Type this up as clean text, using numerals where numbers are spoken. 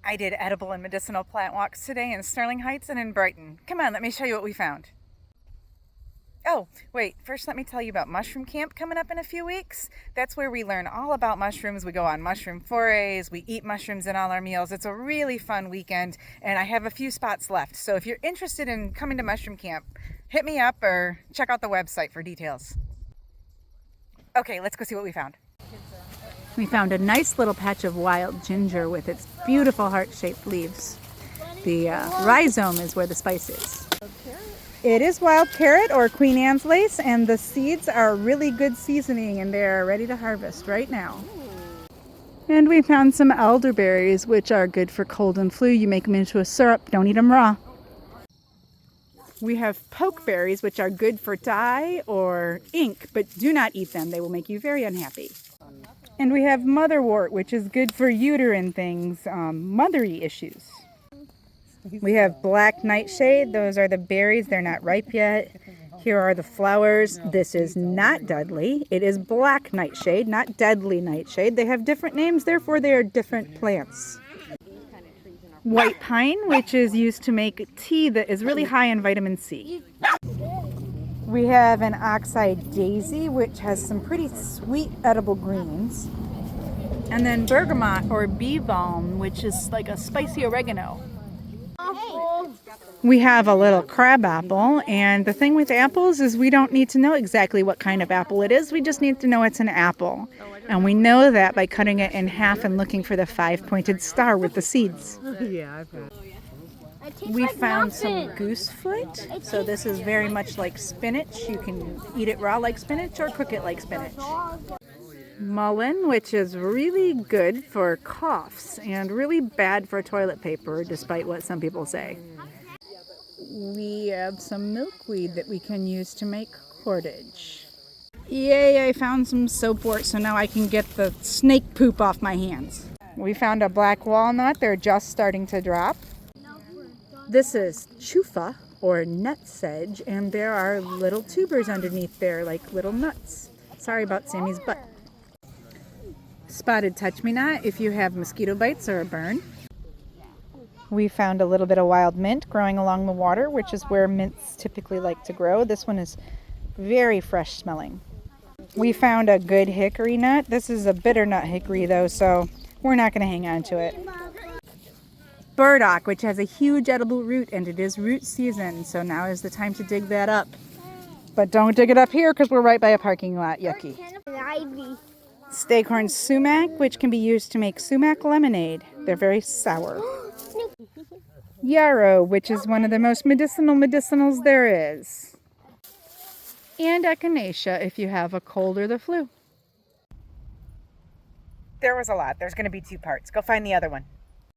I did edible and medicinal plant walks today in Sterling Heights and in Brighton. Come on, let me show you what we found. Oh, wait, first let me tell you about Mushroom Camp coming up in a few weeks. That's where we learn all about mushrooms. We go on mushroom forays, we eat mushrooms in all our meals. It's a really fun weekend, and I have a few spots left. So if you're interested in coming to Mushroom Camp, hit me up or check out the website for details. Okay, let's go see what we found. We found a nice little patch of wild ginger with its beautiful heart-shaped leaves. The rhizome is where the spice is. It is wild carrot or Queen Anne's lace, and the seeds are really good seasoning, and they're ready to harvest right now. And we found some elderberries, which are good for cold and flu. You make them into a syrup, don't eat them raw. We have pokeberries, which are good for dye or ink, but do not eat them. They will make you very unhappy. And we have motherwort, which is good for uterine things, mothery issues. We have black nightshade. Those are the berries. They're not ripe yet. Here are the flowers. This is not deadly. It is black nightshade, not deadly nightshade. They have different names, therefore they are different plants. White pine, which is used to make tea that is really high in vitamin C. We have an oxeye daisy, which has some pretty sweet edible greens. And then bergamot or bee balm, which is like a spicy oregano. We have a little crab apple, and the thing with apples is we don't need to know exactly what kind of apple it is. We just need to know it's an apple. And we know that by cutting it in half and looking for the 5-pointed star with the seeds. Yeah, I've had. We found some goosefoot, so this is very much like spinach. You can eat it raw like spinach or cook it like spinach. Mullein, which is really good for coughs and really bad for toilet paper, despite what some people say. We have some milkweed that we can use to make cordage. Yay, I found some soapwort, so now I can get the snake poop off my hands. We found a black walnut. They're just starting to drop. This is chufa, or nutsedge, and there are little tubers underneath there, like little nuts. Sorry about Sammy's butt. Spotted touch-me-not if you have mosquito bites or a burn. We found a little bit of wild mint growing along the water, which is where mints typically like to grow. This one is very fresh smelling. We found a good hickory nut. This is a bitter nut hickory though, so we're not going to hang on to it. Burdock, which has a huge edible root, and it is root season, so now is the time to dig that up. But don't dig it up here because we're right by a parking lot. Yucky. Staghorn sumac, which can be used to make sumac lemonade. They're very sour. Yarrow, which is one of the most medicinals there is. And echinacea if you have a cold or the flu. There was a lot. There's going to be 2 parts. Go find the other one.